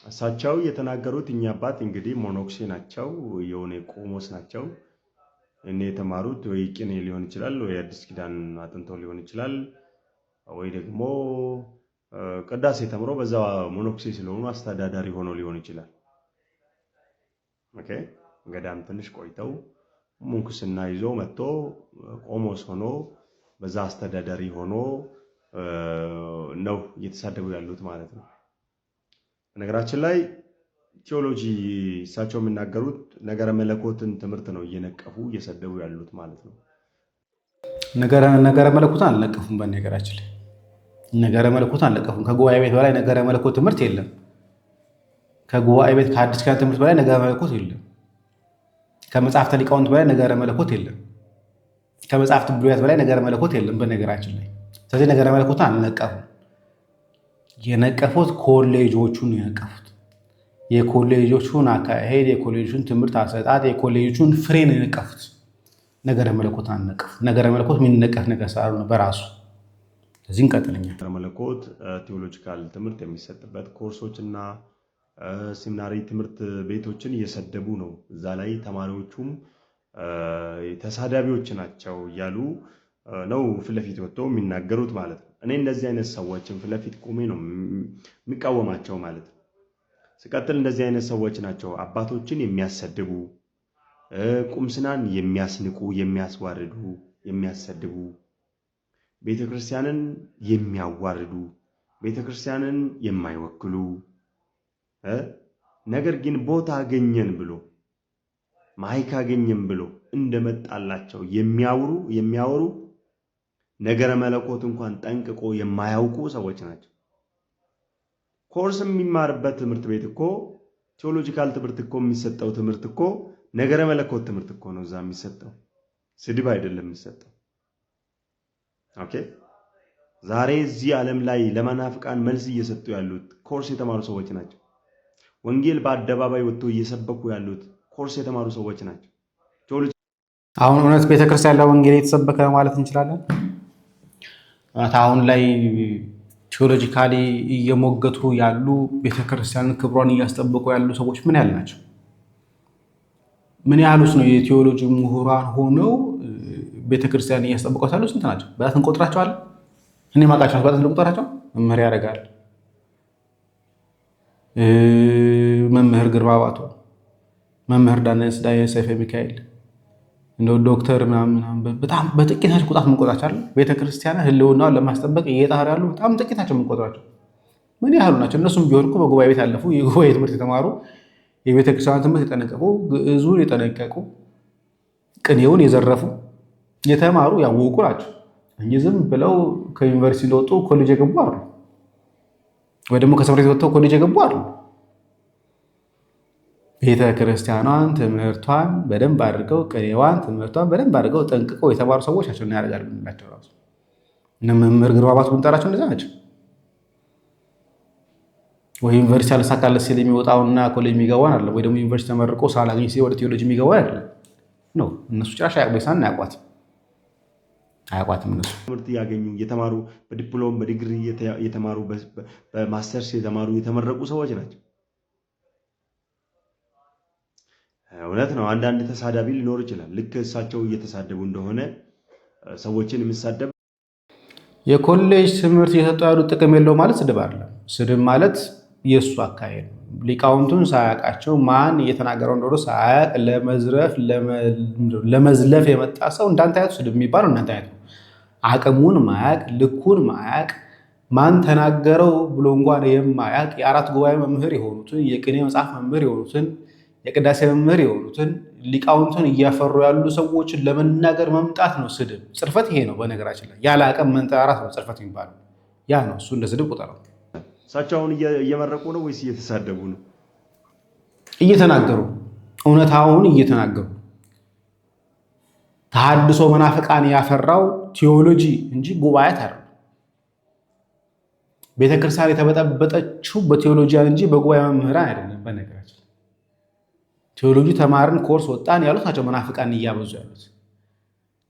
[SPEAKER 10] እሳቸው የተናገሩት እኛ አባት እንግዲህ ሞኖክሴ ናቸው፣ የሆነ ቆሞስ ናቸው። እኔ የተማሩት ወይ ቅኔ ሊሆን ይችላል፣ ወይ አዲስ ኪዳን አጥንቶ ሊሆን ይችላል፣ ወይ ደግሞ ቅዳሴ ተምሮ በዛ ሞኖክሴ ስለሆኑ አስተዳዳሪ ሆኖ ሊሆን ይችላል። ኦኬ ገዳም ትንሽ ቆይተው ሙንኩስና ይዞ መጥቶ ቆሞስ ሆኖ በዛ አስተዳዳሪ ሆኖ ነው እየተሳደቡ ያሉት ማለት ነው። በነገራችን ላይ ቴዎሎጂ እሳቸው የሚናገሩት ነገረ መለኮትን ትምህርት ነው እየነቀፉ እየሰደቡ ያሉት ማለት ነው።
[SPEAKER 7] ነገረ መለኮትን አልነቀፉም። በነገራችን ላይ ነገረ መለኮትን አልነቀፉም። ከጉባኤ ቤት በላይ ነገረ መለኮት ትምህርት የለም። ከጉባኤ ቤት ከአዲስ ኪዳን ትምህርት በላይ ነገረ መለኮት የለም። ከመጽሐፍተ ሊቃውንት በላይ ነገረ መለኮት የለም። ከመጽሐፍተ ብሉያት በላይ ነገረ መለኮት የለም በነገራችን ላይ። ስለዚህ ነገረ መለኮትን አልነቀፉም። የነቀፉት ኮሌጆቹን የነቀፉት የኮሌጆቹን አካሄድ፣ የኮሌጆቹን ትምህርት አሰጣጥ፣ የኮሌጆቹን ፍሬን የነቀፉት። ነገረ መለኮት አልነቀፉ። ነገረ መለኮት የሚነቀፍ ነገር ስላልሆነ በራሱ እዚህ እንቀጥልኛ።
[SPEAKER 10] ነገረ መለኮት ቴዎሎጂካል ትምህርት የሚሰጥበት ኮርሶችና ሴሚናሪ ትምህርት ቤቶችን እየሰደቡ ነው። እዛ ላይ ተማሪዎቹም ተሳዳቢዎች ናቸው እያሉ ነው ፊት ለፊት ወጥተው የሚናገሩት ማለት ነው። እኔ እንደዚህ አይነት ሰዎችን ፊት ለፊት ቆሜ ነው የሚቃወማቸው ማለት ነው። ሲቀጥል እንደዚህ አይነት ሰዎች ናቸው አባቶችን የሚያሰድቡ፣ ቁምስናን የሚያስንቁ፣ የሚያስዋርዱ፣ የሚያሰድቡ፣ ቤተክርስቲያንን የሚያዋርዱ፣ ቤተክርስቲያንን የማይወክሉ ነገር ግን ቦታ አገኘን ብሎ ማይክ አገኘን ብሎ እንደመጣላቸው የሚያወሩ ነገረ መለኮት እንኳን ጠንቅቆ የማያውቁ ሰዎች ናቸው። ኮርስ የሚማርበት ትምህርት ቤት እኮ ቴዎሎጂካል ትምህርት እኮ የሚሰጠው ትምህርት እኮ ነገረ መለኮት ትምህርት እኮ ነው እዛ የሚሰጠው፣ ስድብ አይደለም የሚሰጠው። ኦኬ ዛሬ እዚህ ዓለም ላይ ለመናፍቃን መልስ እየሰጡ ያሉት ኮርስ የተማሩ ሰዎች ናቸው። ወንጌል በአደባባይ ወጥቶ እየሰበኩ ያሉት ኮርስ የተማሩ ሰዎች ናቸው።
[SPEAKER 7] አሁን እውነት ቤተክርስቲያን ለወንጌል የተሰበከ ማለት እንችላለን? አሁን ላይ ቴዎሎጂካሊ እየሞገቱ ያሉ ቤተክርስቲያንን ክብሯን እያስጠበቁ ያሉ ሰዎች ምን ያህል ናቸው? ምን ያህሉስ ነው የቴዎሎጂ ምሁራን ሆነው ቤተክርስቲያን እያስጠበቁ ያሉ? ስንት ናቸው? በጣም እንቆጥራቸዋለን። እኔ ማቃቸው በጣም ልቁጠራቸው። መምህር ያደርጋል፣ መምህር ግርማ ባቶ፣ መምህር ዳንኤል ሰይፈ ሚካኤል፣ እንደው ዶክተር ምናምን በጣም በጥቂታቸው ቁጣት የምንቆጥራቸው አይደል? ቤተክርስቲያን ህልውናውን ለማስጠበቅ እየጣሩ ያሉ በጣም ጥቂታቸው የምንቆጥራቸው ምን ያህሉ ናቸው? እነሱም ቢሆን እኮ በጉባኤ ቤት ያለፉ የጉባኤ ትምህርት የተማሩ የቤተክርስቲያን ትምህርት የጠነቀቁ ግዕዙን የጠነቀቁ ቅኔውን የዘረፉ የተማሩ ያወቁ ናቸው እንጂ ዝም ብለው ከዩኒቨርሲቲ እንደወጡ ኮሌጅ የገቡ አይደሉ፣ ወይ ደግሞ ከትምህርት ቤት ወጥተው ኮሌጅ የገቡ አይደሉ። ቤተክርስቲያኗን ትምህርቷን በደንብ አድርገው ቅኔዋን ትምህርቷን በደንብ አድርገው ጠንቅቀው የተማሩ ሰዎች ናቸው። እና ያደርጋሉ ምንላቸው ራሱ እነ መምህር ግርማ ባቱ ብንጠራቸው እንደዛ ናቸው። ወይ ዩኒቨርሲቲ አልሳካለት ሲል የሚወጣውና ኮሌጅ የሚገባው አይደለም፣ ወይ ደግሞ ዩኒቨርሲቲ ተመርቆ ስራ ላገኝ ሲል ወደ ቴዎሎጂ የሚገባው አይደለም ነው። እነሱ ጭራሽ አያውቁም፣ አያውቋትም። እነሱ
[SPEAKER 10] ትምህርት ያገኙ የተማሩ በዲፕሎም በዲግሪ የተማሩ በማስተርስ የተማሩ የተመረቁ ሰዎች ናቸው። እውነት ነው። አንዳንድ ተሳዳቢ ሊኖር ይችላል። ልክ እሳቸው እየተሳደቡ እንደሆነ ሰዎችን የሚሳደብ
[SPEAKER 7] የኮሌጅ ትምህርት እየሰጡ ያሉት ጥቅም የለው ማለት ስድብ አይደለም። ስድብ ማለት የእሱ አካሄድ ነው። ሊቃውንቱን ሳያውቃቸው ማን እየተናገረው እንደሆነ ሳያውቅ ለመዝረፍ ለመዝለፍ የመጣ ሰው እንዳንተ አይነቱ ስድብ የሚባለው እናንተ አይነቱ አቅሙን ማያውቅ ልኩን ማያውቅ ማን ተናገረው ብሎ እንኳን የማያውቅ የአራት ጉባኤ መምህር የሆኑትን የቅኔ መጽሐፍ መምህር የሆኑትን የቅዳሴ መምህር የሆኑትን ሊቃውንቱን እያፈሩ ያሉ ሰዎችን ለመናገር መምጣት ነው ስድብ። ጽርፈት ይሄ ነው። በነገራችን ላይ ያለ አቅም መንጠራራት ነው ጽርፈት የሚባለው። ያ ነው እሱ እንደ ስድብ ቁጠረው።
[SPEAKER 10] እሳቸው አሁን እየመረቁ ነው ወይስ እየተሳደቡ ነው?
[SPEAKER 7] እየተናገሩ እውነታውን እየተናገሩ። ተሐድሶ መናፍቃን ያፈራው ቴዎሎጂ እንጂ ጉባኤት አይደለም። ቤተክርስቲያን የተበጠበጠችው በቴዎሎጂያን እንጂ በጉባኤ መምህራን አይደለም። በነገራችን ቴዎሎጂ ተማርን ኮርስ ወጣን ያሉት ናቸው መናፍቃን እያበዙ ያሉት።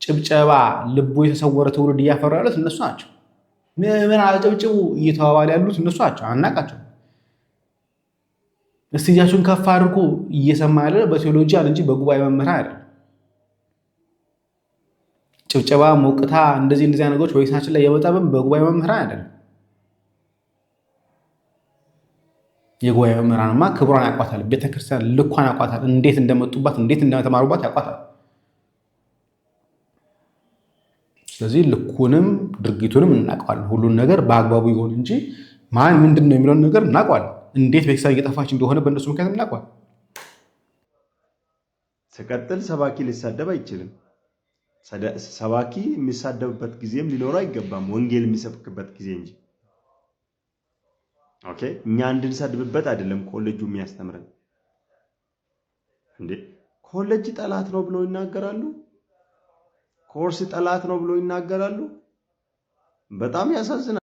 [SPEAKER 7] ጭብጨባ ልቡ የተሰወረ ትውልድ እያፈሩ ያሉት እነሱ ናቸው። ምን አጨብጭቡ እየተባባሉ ያሉት እነሱ ናቸው። አናቃቸው። እስቲ እጃችሁን ከፍ አድርጎ እየሰማ ያለ በቴዎሎጂያን እንጂ በጉባኤ መምህራን አይደለም። ጭብጨባ ሞቅታ እንደዚህ ነገሮች በቤታችን ላይ የመጣብን በጉባኤ መምህራን አይደለም። የጉባኤ መምህራንማ ክብሯን ያውቋታል። ቤተክርስቲያን ልኳን ያውቋታል። እንዴት እንደመጡባት እንዴት እንደተማሩባት ያውቋታል። ስለዚህ ልኩንም ድርጊቱንም እናውቀዋለን። ሁሉን ነገር በአግባቡ ይሆን እንጂ ማን ምንድን ነው የሚለውን ነገር እናውቀዋለን። እንዴት ቤተክርስቲያን እየጠፋች እንደሆነ በእነሱ ምክንያት እናውቀዋለን።
[SPEAKER 10] ስቀጥል ሰባኪ ሊሳደብ አይችልም። ሰባኪ የሚሳደብበት ጊዜም ሊኖረው አይገባም፣ ወንጌል የሚሰብክበት ጊዜ እንጂ። ኦኬ፣ እኛ እንድንሰድብበት አይደለም ኮሌጁ የሚያስተምረን። እንዴ ኮሌጅ ጠላት ነው ብሎ ይናገራሉ። ኮርስ ጠላት ነው ብሎ ይናገራሉ። በጣም ያሳዝናል።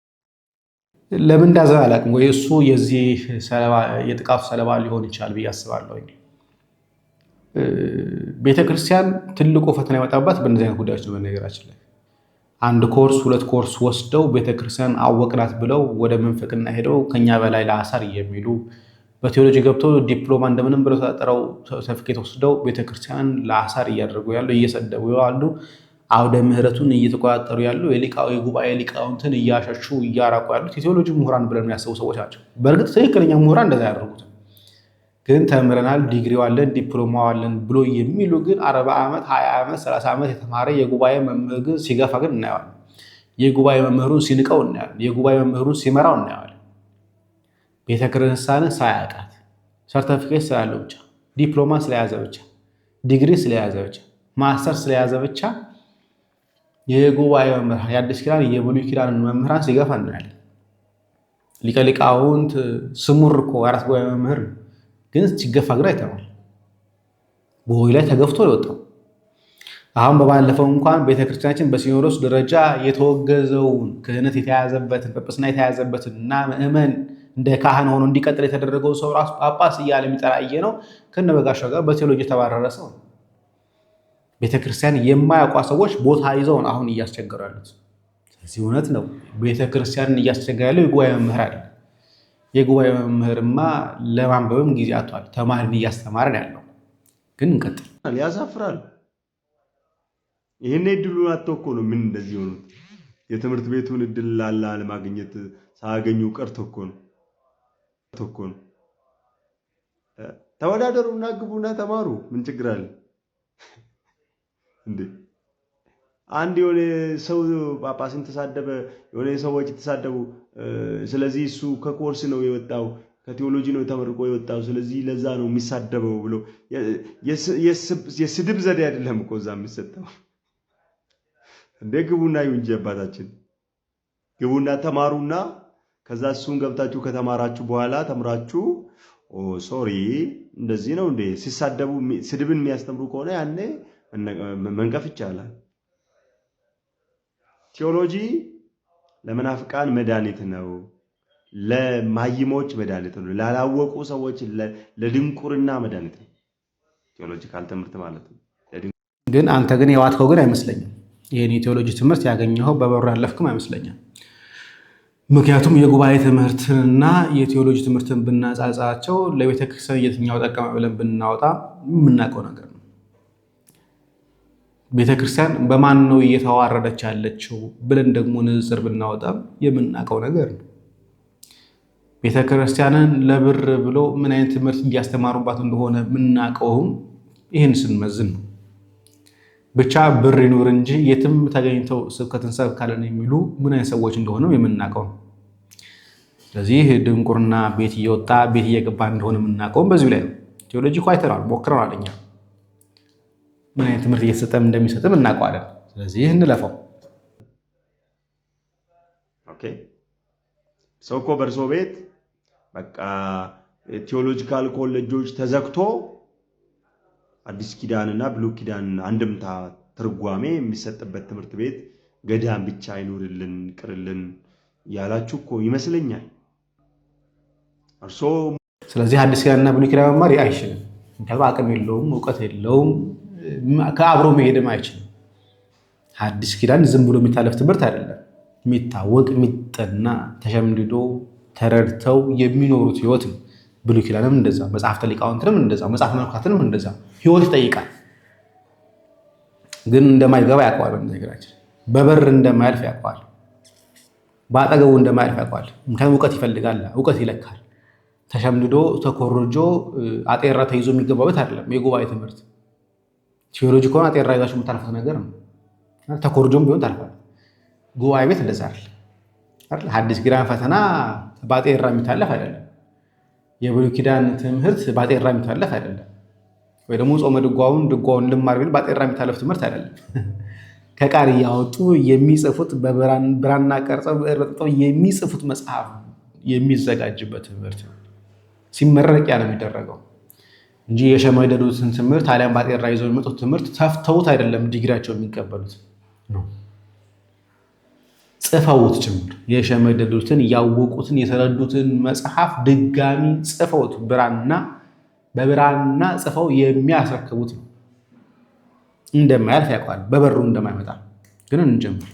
[SPEAKER 7] ለምን እንዳዘ አላውቅም። ወይ እሱ የዚህ የጥቃቱ ሰለባ ሊሆን ይችላል ብዬ አስባለሁ። ቤተክርስቲያን ትልቁ ፈተና የመጣባት በእነዚህ አይነት ጉዳዮች ነው። በነገራችን ላይ አንድ ኮርስ ሁለት ኮርስ ወስደው ቤተክርስቲያን አወቅናት ብለው ወደ ምንፍቅና ሄደው ከኛ በላይ ለአሳር የሚሉ በቴዎሎጂ ገብተው ዲፕሎማ እንደምንም ብለው ተጠራው ሰርቲፊኬት ወስደው ቤተክርስቲያን ለአሳር እያደረጉ ያሉ እየሰደቡ ያሉ አውደ ምህረቱን እየተቆጣጠሩ ያሉ የሊቃዊ ጉባኤ ሊቃውንትን እያሸሹ እያራቁ ያሉት የቴዎሎጂ ምሁራን ብለን የሚያስቡ ሰዎች ናቸው። በእርግጥ ትክክለኛ ምሁራን እንደዛ ያደርጉት ግን ተምረናል ዲግሪው አለን ዲፕሎማው አለን ብሎ የሚሉ ግን 40 ዓመት 20 ዓመት 30 ዓመት የተማረ የጉባኤ መምህር ግን ሲገፋ ግን እናየዋለን። የጉባኤ መምህሩን ሲንቀው እናያለን። የጉባኤ መምህሩን ሲመራው እናየዋለን። ቤተክርስቲያንን ሳያውቃት ሰርቲፊኬት ስላለው ብቻ ዲፕሎማ ስለያዘ ብቻ ዲግሪ ስለያዘ ብቻ ማስተር ስለያዘ ብቻ የጉባኤ መምህራን የአዲስ ኪዳን የብሉይ ኪዳን መምህራን ሲገፋ እናያለን። ሊቀ ሊቃውንት ስሙር እኮ አራት ጉባኤ መምህር ግን ሲገፋ ግራ አይተናል። በሆይ ላይ ተገፍቶ የወጣው አሁን በባለፈው እንኳን ቤተክርስቲያናችን በሲኖዶስ ደረጃ የተወገዘውን ክህነት የተያዘበትን ጵጵስና የተያዘበትን እና ምእመን እንደ ካህን ሆኖ እንዲቀጥል የተደረገው ሰው ራሱ ጳጳስ እያለ የሚጠራየ ነው። ከነበጋሻው ጋር በቴዎሎጂ የተባረረ ሰው ነው። ቤተክርስቲያን የማያውቋ ሰዎች ቦታ ይዘውን አሁን እያስቸገሩ ያሉት። ስለዚህ እውነት ነው ቤተክርስቲያንን እያስቸገረ ያለው የጉባኤ መምህር አለ። የጉባኤ መምህርማ ለማንበብም ጊዜ አጥቷል። ተማሪን እያስተማረን ያለው ግን እንቀጥል።
[SPEAKER 10] ያሳፍራል። ይሄን እድሉን አጥተው እኮ ነው ምን እንደዚህ ሆኑት። የትምህርት ቤቱን እድል ላላ ለማግኘት ሳያገኙ ቀርቶ እኮ ነው። ተወዳደሩና ግቡና ተማሩ። ምን ችግር አለ እንዴ? አንድ የሆነ ሰው ጳጳስን ተሳደበ፣ የሆነ ሰዎች ተሳደቡ። ስለዚህ እሱ ከኮርስ ነው የወጣው፣ ከቴዎሎጂ ነው ተመርቆ የወጣው፣ ስለዚህ ለዛ ነው የሚሳደበው ብሎ የስድብ ዘዴ አይደለም እኮ እዛ የሚሰጠው። እንደ ግቡና ይሁን እንጂ አባታችን ግቡና ተማሩና ከዛ እሱን ገብታችሁ ከተማራችሁ በኋላ ተምራችሁ ሶሪ እንደዚህ ነው እንዴ ሲሳደቡ ስድብን የሚያስተምሩ ከሆነ ያኔ መንቀፍ ይቻላል። ቴዎሎጂ ለመናፍቃን መድኃኒት ነው፣ ለማይሞች መድኃኒት ነው፣ ላላወቁ ሰዎች ለድንቁርና መድኃኒት ነው። ቴዎሎጂካል ትምህርት ማለት ነው።
[SPEAKER 7] ግን አንተ ግን የዋትከው ግን አይመስለኝም። ይህን የቴዎሎጂ ትምህርት ያገኘኸው በበሩ ያለፍክም አይመስለኝም። ምክንያቱም የጉባኤ ትምህርትንና የቴዎሎጂ ትምህርትን ብናጻጻቸው ለቤተክርስቲያን የትኛው ጠቀመ ብለን ብናወጣ የምናውቀው ነገር ነው። ቤተክርስቲያን በማን ነው እየተዋረደች ያለችው ብለን ደግሞ ንጽር ብናወጣ የምናውቀው ነገር ነው። ቤተክርስቲያንን ለብር ብሎ ምን አይነት ትምህርት እያስተማሩባት እንደሆነ የምናውቀውም ይህን ስንመዝን ነው። ብቻ ብር ይኑር እንጂ የትም ተገኝተው ስብከትን ሰብካለን የሚሉ ምን አይነት ሰዎች እንደሆነም የምናውቀው ነው። ስለዚህ ድንቁርና ቤት እየወጣ ቤት እየገባ እንደሆነ የምናውቀውም በዚሁ ላይ ነው። ቴዎሎጂ እኮ አይተናል፣ ሞክረናል። እኛ ምን አይነት ትምህርት እየተሰጠም እንደሚሰጥም እናውቀዋለን። ስለዚህ እንለፈው።
[SPEAKER 10] ኦኬ ሰው እኮ በእርሶ ቤት በቃ ቴዎሎጂካል ኮሌጆች ተዘግቶ አዲስ ኪዳንና ብሉይ ኪዳን አንድምታ ትርጓሜ የሚሰጥበት ትምህርት ቤት ገዳም ብቻ አይኖርልን ቅርልን ያላችሁ እኮ ይመስለኛል እርሶ።
[SPEAKER 7] ስለዚህ አዲስ ኪዳንና ብሉይ ኪዳን መማር አይችልም። እንታው አቅም የለውም፣ እውቀት የለውም፣ ከአብሮ መሄድም አይችልም። አዲስ ኪዳን ዝም ብሎ የሚታለፍ ትምህርት አይደለም። የሚታወቅ የሚጠና ተሸምድዶ ተረድተው የሚኖሩት ህይወት ነው። ብሉይ ኪዳንም እንደዛ፣ መጽሐፍተ ሊቃውንትንም እንደዛ፣ መጽሐፍ መነኮሳትንም እንደዛ ህይወት ይጠይቃል። ግን እንደማይገባ ያውቀዋል። በነገራችን በበር እንደማያልፍ ያውቀዋል። በአጠገቡ እንደማያልፍ ያውቀዋል። ምክንያቱም እውቀት ይፈልጋል፣ እውቀት ይለካል። ተሸምድዶ ተኮርጆ አጤራ ተይዞ የሚገባበት አይደለም የጉባኤ ትምህርት። ቴዎሎጂ ከሆነ አጤራ ይዛችሁ የምታልፉት ነገር ነው። ተኮርጆም ቢሆን ታልፋል። ጉባኤ ቤት እንደዛ አይደል? ሐዲስ ኪዳን ፈተና በአጤራ የሚታለፍ አይደለም። የብሉይ ኪዳን ትምህርት ባጤራ የሚታለፍ አይደለም። ወይ ደግሞ ጾመ ድጓውን ልማር ቢል ባጤራ የሚታለፍ ትምህርት አይደለም። ከቃል እያወጡ የሚጽፉት በብራና ቀርጸው ብዕር በጥጠው የሚጽፉት መጽሐፍ የሚዘጋጅበት ትምህርት ነው። ሲመረቅ ያ ነው የሚደረገው እንጂ የሸመደዱትን ትምህርት አሊያም ባጤራ ይዘው የሚመጡት ትምህርት ተፍተውት አይደለም ዲግሪያቸው የሚቀበሉት ነው። ጽፈውት ጭምር የሸመደዱትን ያወቁትን የተረዱትን መጽሐፍ ድጋሚ ጽፈውት በብራና ጽፈው የሚያስረክቡት ነው። እንደማያልፍ ያውቃል፣ በበሩ እንደማይመጣ ግን እንጀምር።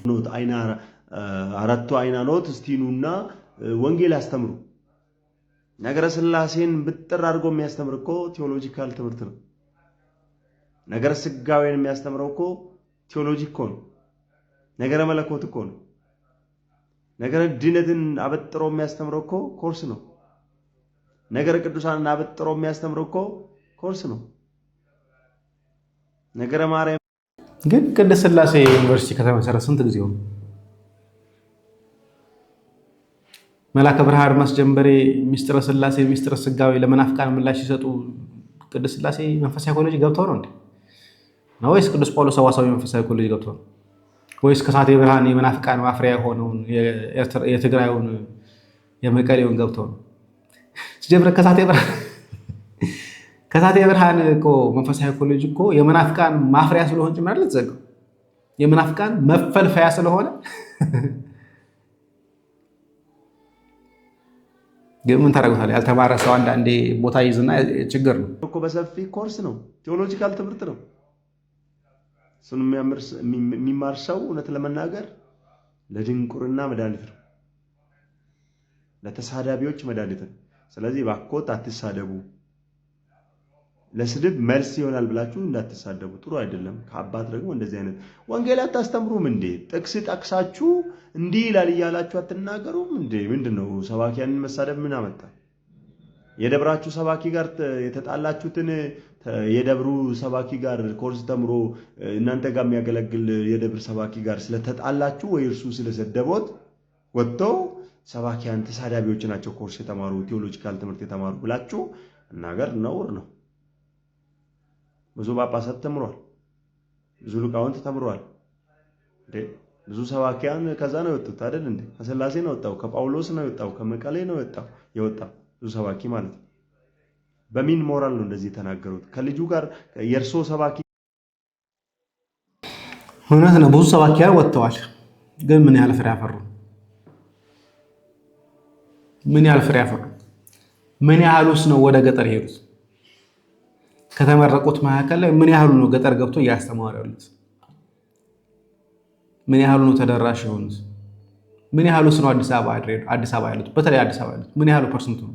[SPEAKER 10] አራቱ አይናኖት እስቲኑና ወንጌል ያስተምሩ። ነገረ ስላሴን ብጥር አድርጎ የሚያስተምር እኮ ቴዎሎጂካል ትምህርት ነው። ነገረ ስጋዌን የሚያስተምረው እኮ ቴዎሎጂ እኮ ነው። ነገረ መለኮት እኮ ነው። ነገረ ድነትን አበጥሮ የሚያስተምረው እኮ ኮርስ ነው። ነገረ ቅዱሳንን አበጥሮ የሚያስተምረው እኮ ኮርስ ነው። ነገረ ማርያም
[SPEAKER 7] ግን ቅድስት ሥላሴ ዩኒቨርሲቲ ከተመሰረተ ስንት ጊዜ ሆነ? መላከ ብርሃን አድማስ ጀንበሬ ሚስጥረ ሥላሴ ሚስጥረ ስጋዌ ለመናፍቃን ምላሽ ሲሰጡ ቅድስት ሥላሴ መንፈሳዊ ኮሌጅ ገብተው ነው እንዴ? ነው ወይስ ቅዱስ ጳውሎስ ሰዋስዋዊ መንፈሳዊ ኮሌጅ ገብተው ነው? ወይስ ከሳቴ ብርሃን የመናፍቃን ማፍሪያ የሆነውን የትግራዩን የመቀሌውን ገብተው ነው? ሲጀምር ከሳቴ ብርሃን እኮ መንፈሳዊ ኮሌጅ እኮ የመናፍቃን ማፍሪያ ስለሆነ ጭምር ለተዘጋው የመናፍቃን መፈልፈያ ስለሆነ ግን ምን ታደርጉታለህ? ያልተማረ ሰው አንዳንዴ ቦታ ይዝና ችግር ነው
[SPEAKER 10] እኮ። በሰፊ ኮርስ ነው፣ ቴዎሎጂካል ትምህርት ነው። እሱን የሚማር ሰው እውነት ለመናገር ለድንቁርና መድኃኒት ነው፣ ለተሳዳቢዎች መድኃኒት ነው። ስለዚህ እባክዎት አትሳደቡ። ለስድብ መልስ ይሆናል ብላችሁ እንዳትሳደቡ፣ ጥሩ አይደለም። ከአባት ደግሞ እንደዚህ አይነት ወንጌል አታስተምሩም እንዴ? ጥቅስ ጠቅሳችሁ እንዲህ ይላል እያላችሁ አትናገሩም እንዴ? ምንድነው ሰባኪያንን መሳደብ ምን አመጣ? የደብራችሁ ሰባኪ ጋር የተጣላችሁትን የደብሩ ሰባኪ ጋር ኮርስ ተምሮ እናንተ ጋር የሚያገለግል የደብር ሰባኪ ጋር ስለተጣላችሁ ወይ እርሱ ስለሰደቦት ወጥቶ ሰባኪያን ተሳዳቢዎች ናቸው ኮርስ የተማሩ ቴዎሎጂካል ትምህርት የተማሩ ብላችሁ እናገር ነውር ነው። ብዙ ጳጳሳት ተምሯል፣ ብዙ ሊቃውንት ተምሯል። ብዙ ሰባኪያን ከዛ ነው የወጡት አይደል እንዴ? ከስላሴ ነው የወጣው፣ ከጳውሎስ ነው የወጣው፣ ከመቀሌ ነው የወጣው ብዙ ሰባኪ ማለት ነው። በምን ሞራል ነው እንደዚህ የተናገሩት? ከልጁ ጋር የእርሶ ሰባኪ
[SPEAKER 7] እውነት ነው ብዙ ሰባኪያን ወጥተዋል። ግን ምን ያህል ፍሬ አፈሩ? ምን ያህል ፍሬ አፈሩ? ምን ያህሉስ ነው ወደ ገጠር ሄዱት? ከተመረቁት መካከል ላይ ምን ያህሉ ነው ገጠር ገብቶ እያስተማሩ ያሉት? ምን ያህሉ ነው ተደራሽ የሆኑት? ምን ያህሉስ ነው አዲስ አበባ ያሉት? በተለይ አዲስ አበባ ያሉት ምን ያህሉ ፐርሰንቱ ነው?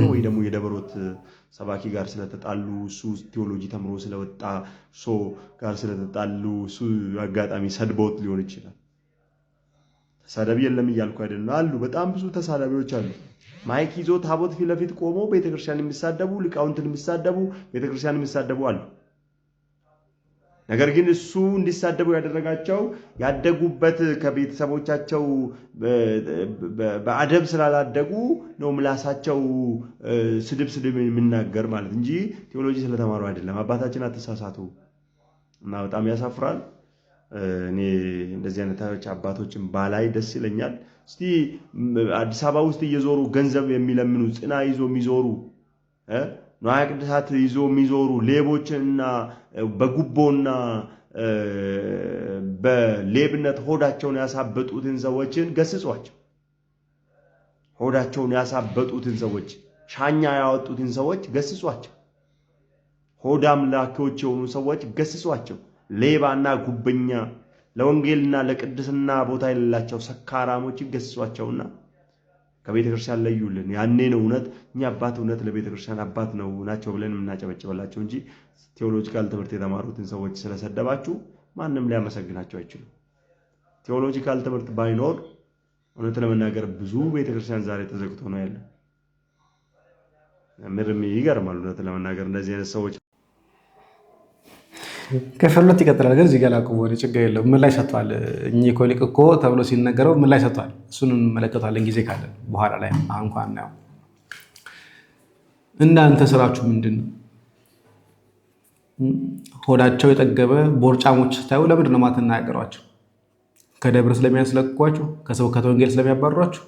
[SPEAKER 10] ወይ ደግሞ የደብሮት ሰባኪ ጋር ስለተጣሉ እሱ ቴዎሎጂ ተምሮ ስለወጣ ጋር ስለተጣሉ እሱ አጋጣሚ ሰድቦት ሊሆን ይችላል። ተሳዳቢ የለም እያልኩ አይደለም፣ አሉ በጣም ብዙ ተሳዳቢዎች አሉ። ማይክ ይዞ ታቦት ፊት ለፊት ቆሞ ቤተክርስቲያን የሚሳደቡ ሊቃውንትን የሚሳደቡ ቤተክርስቲያን የሚሳደቡ አሉ። ነገር ግን እሱ እንዲሳደቡ ያደረጋቸው ያደጉበት ከቤተሰቦቻቸው በአደብ ስላላደጉ ነው ምላሳቸው ስድብ የሚናገር ማለት እንጂ ቴዎሎጂ ስለተማሩ አይደለም። አባታችን አትሳሳቱ እና በጣም ያሳፍራል። እኔ እንደዚህ አይነት አባቶችን ባላይ ደስ ይለኛል። እስቲ አዲስ አበባ ውስጥ እየዞሩ ገንዘብ የሚለምኑ ጽና ይዞ የሚዞሩ ንዋየ ቅድሳት ይዞ የሚዞሩ ሌቦችንና በጉቦና በሌብነት ሆዳቸውን ያሳበጡትን ሰዎችን ገስጿቸው። ሆዳቸውን ያሳበጡትን ሰዎች ሻኛ ያወጡትን ሰዎች ገስጿቸው። ሆዳ አምላኪዎች የሆኑ ሰዎች ገስጿቸው። ሌባና ጉበኛ ለወንጌልና ለቅድስና ቦታ የሌላቸው ሰካራሞች ገስጿቸውና ከቤተ ክርስቲያን ለዩልን። ያኔ ነው እውነት እኛ አባት እውነት ለቤተ ክርስቲያን አባት ነው ናቸው ብለን የምናጨበጭበላቸው እንጂ ቴዎሎጂካል ትምህርት የተማሩትን ሰዎች ስለሰደባችሁ ማንም ሊያመሰግናቸው አይችልም። ቴዎሎጂካል ትምህርት ባይኖር እውነት ለመናገር ብዙ ቤተ ክርስቲያን ዛሬ ተዘግቶ ነው ያለው። ምንም ይገርማል እውነት ለመናገር እንደዚህ አይነት ሰዎች
[SPEAKER 7] ከፈሎት ይቀጥላል። ግን እዚህ ጋር ላቁም፣ ወደ ችግር የለውም። ምን ላይ ሰጥቷል? እኚህ ኮሊቅ እኮ ተብሎ ሲነገረው ምን ላይ ሰጥቷል? እሱን እንመለከታለን ጊዜ ካለን በኋላ ላይ። እንኳን ነው እናንተ ስራችሁ ምንድን ነው? ሆዳቸው የጠገበ ቦርጫሞች ስታዩ ለምንድን ነው ማትናገሯቸው? ከደብር ስለሚያስለቅቋችሁ፣ ከስብከተ ወንጌል ስለሚያባሯችሁ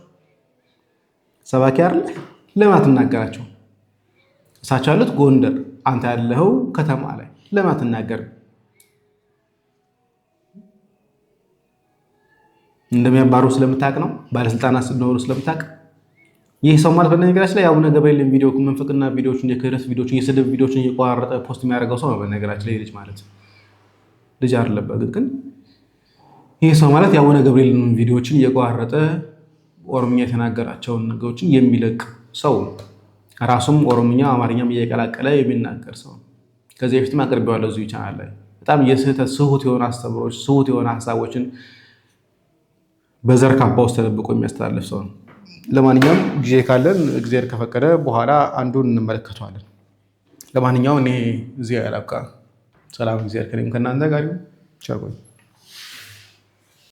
[SPEAKER 7] ሰባኪ አይደል? ለምን አትናገራቸው? እሳቸው ያሉት ጎንደር፣ አንተ ያለኸው ከተማ ላይ ለምን አትናገርም? እንደሚያባሩ ስለምታውቅ ነው። ባለስልጣናት ስለሆኑ ስለምታውቅ። ይህ ሰው ማለት በነገራችን ላይ አቡነ ገብርኤልን ቪዲዮ መንፈቅና ቪዲዮዎችን፣ የክህደት ቪዲዮዎችን፣ የስድብ ቪዲዮዎችን እየቆራረጠ ፖስት የሚያደርገው ሰው ነው። በነገራችን ላይ ልጅ ማለት ልጅ አይደለም። ግን ይህ ሰው ማለት የአቡነ ገብርኤልን ቪዲዮዎችን እየቆራረጠ ኦሮምኛ የተናገራቸውን ነገሮችን የሚለቅ ሰው ነው። ራሱም ኦሮምኛ አማርኛም እየቀላቀለ የሚናገር ሰው ነው። ከዚህ በፊትም አቅርቤዋለሁ እዚሁ ቻናል ላይ። በጣም የስህተት ስሁት የሆነ አስተምሮች፣ ስሁት የሆነ ሀሳቦችን በዘር ካባ ውስጥ ተደብቆ የሚያስተላልፍ ሰው ነው። ለማንኛውም ጊዜ ካለን እግዚአብሔር ከፈቀደ በኋላ አንዱን እንመለከተዋለን። ለማንኛውም እኔ እዚህ ያላብቃ። ሰላም፣ እግዚአብሔር ከእኔም ከእናንተ ጋር ይሁን። ቸር ቆዩ።